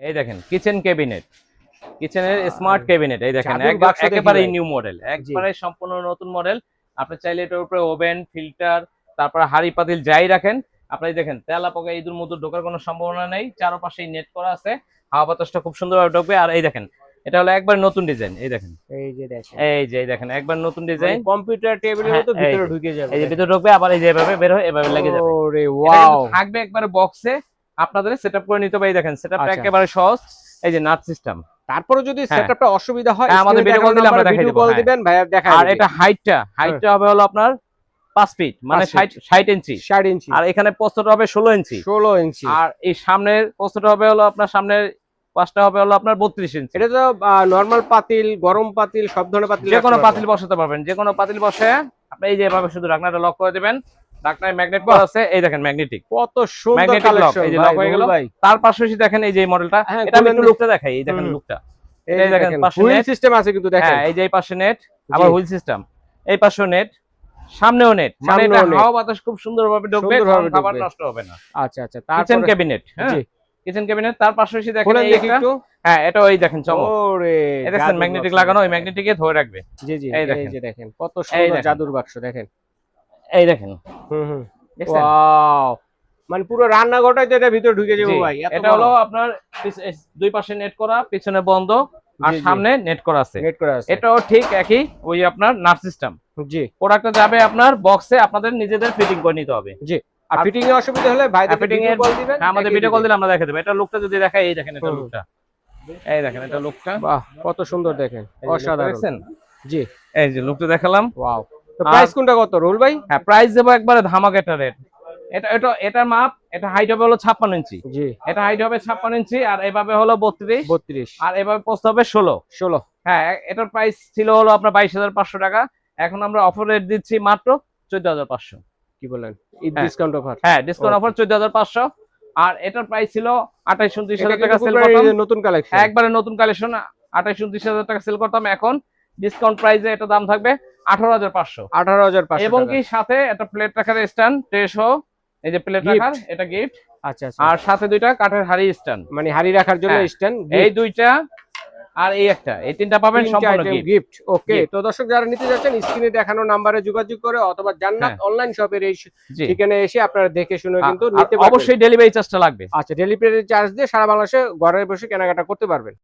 এই দেখেন kitchen cabinet, কিচেনের স্মার্ট ক্যাবিনেট, এই দেখেন একেবারে নিউ মডেল, একবারে সম্পূর্ণ নতুন মডেল। আপনি চাইলে এটার উপরে ওভেন, ফিল্টার, তারপরে হাড়ি পাতিল যাই রাখেন, আপনি দেখেন তেলা পোকা ইঁদুর মধ্যে ঢোকার কোনো সম্ভাবনা নেই। চারপাশেই নেট করা আছে, হাওয়া বাতাসটা খুব সুন্দরভাবে ঢুকবে। আর এই দেখেন এটা হলো একবার নতুন ডিজাইন, এই দেখেন, এই দেখেন একবার নতুন ডিজাইন, কম্পিউটার টেবিলের মতো ভিতরে ঢুকে যাবে, এই যে ভিতরে ঢুকবে, আবার এই যে এভাবে বের হয়ে এভাবে লেগে যাবে। ওরে ওয়াও, থাকবে একবারে বক্সে, আপনাদের সেটআপ করে নিতে হবে। এই দেখেন সেটআপটা একেবারে সহজ, এই যে নাট সিস্টেম। তারপরে যদি সেটআপটা অসুবিধা হয় আমাদের ভিডিও কল দিলে আমরা দেখাই দেব, কল দিবেন ভাইয়া দেখাই। আর এটা হাইটটা হবে হলো আপনার 5 ফিট, মানে 60 ইঞ্চি, 60 ইঞ্চি। আর এখানে প্রস্থটা হবে 16 ইঞ্চি, 16 ইঞ্চি। আর এই সামনের প্রস্থটা হবে হলো আপনার সামনের পাশটা হবে হলো আপনার 32 ইঞ্চি। এটা তো নরমাল পাতিল, গরম পাতিল, সব ধরনের পাতিল, যে কোনো পাতিল বসাতে পারবেন, যে কোনো পাতিল বসে আপনি এই যে এভাবে শুধু ঢাকনাটা লক করে দিবেন। ঢাকনায় ম্যাগনেট করা আছে, এই দেখেন ম্যাগনেটিক, কত সুন্দর কালেকশন, এই যে লক হয়ে গেল। তার পাশাপাশি দেখেন এই যে মডেলটা, এটা আমি একটু লুকটা দেখাই, এই দেখেন লুকটা, এই দেখেন পাশে হুইল সিস্টেম আছে কিন্তু দেখেন, হ্যাঁ এই যে এই পাশে নেট, আবার হুইল সিস্টেম, এই পাশেও নেট, সামনেও নেট, মানে এটা হাওয়া বাতাস খুব সুন্দরভাবে ঢুকবে, খাবার নষ্ট হবে না। আচ্ছা আচ্ছা, তারপর কিচেন ক্যাবিনেট, হ্যাঁ কিচেন ক্যাবিনেট। তার পাশাপাশি দেখেন এই একটা, হ্যাঁ এটা ওই দেখেন চমক, ওরে এটা দেখেন ম্যাগনেটিক লাগানো, ওই ম্যাগনেটিকে ধরে রাখবে। জি জি, এই যে দেখেন কত এই সুন্দর জাদুর বাক্স দেখেন, এই দেখেন ওয়াও, মানে পুরো রান্নাঘরটাই তো এটা ভিতরে ঢুকে যাবে ভাই। এটা হলো আপনার দুই পাশে নেট করা, পিছনে বন্ধ, আর সামনে নেট করা আছে, এটাও ঠিক একই ওই আপনার নাট সিস্টেম। জি, প্রোডাক্টটা যাবে আপনার বক্সে, আপনাদের নিজেদের ফিটিং করে নিতে হবে। জি, আর ফিটিং এ অসুবিধা হলে ভাইদের ফিটিং এর কল দিবেন, আমাদের ভিডিও কল দিলে আমরা দেখাই দেব। এটা লুকটা যদি দেখাই, এই দেখেন এটা লুকটা, এই দেখেন এটা লুকটা, বাহ কত সুন্দর দেখেন, অসাধারণ। জি, এই যে লুকটা দেখালাম। ওয়াও, তো প্রাইস কোনটা কত রুল ভাই? হ্যাঁ প্রাইস দেব একবারে ধামাকা রেট। এটা মাপ, এটা হাইট হবে হলো 56 ইঞ্চি, জি এটা হাইট হবে 56 ইঞ্চি, আর এভাবে হলো 32, আর এভাবে পোস্ট হবে 16। হ্যাঁ এটার প্রাইস ছিল হলো আপনার 22,500 টাকা, এখন আমরা অফার রেট দিচ্ছি মাত্র 14,500। কি বলেন, ঈদ ডিসকাউন্ট অফার? হ্যাঁ ডিসকাউন্ট অফার 14,500। আর এটার প্রাইস ছিল 28-29,000 টাকা সেল করতাম, নতুন কালেকশন, একবারে নতুন কালেকশন, 28-29,000 টাকা সেল করতাম। এখন ডিসকাউন্ট প্রাইসে এটা দাম থাকবে 18,500। এবং কি সাথে একটা প্লেট রাখার স্ট্যান্ড, ট্রেসহ, এই যে প্লেট রাখার এটা গিফট। আচ্ছা, আর সাথে দুইটা কাঠের হাড়ি স্ট্যান্ড, মানে হাড়ি রাখার জন্য স্ট্যান্ড, এই দুইটা আর এই একটা, এই তিনটা পাবেন সম্পূর্ণ গিফট। ওকে, তো দর্শক যারা নিতে যাচ্ছেন স্ক্রিনে দেখানো নম্বরে যোগাযোগ করে অথবা জান্নাত অনলাইন শপের এই ঠিকানায় এসে আপনারা দেখে শুনে কিন্তু নিতে পারবেন। অবশ্যই ডেলিভারি চার্জটা লাগবে। আচ্ছা, ডেলিভারি চার্জ দিয়ে সারা বাংলাদেশে ঘরে বসে কেনাকাটা করতে পারবেন।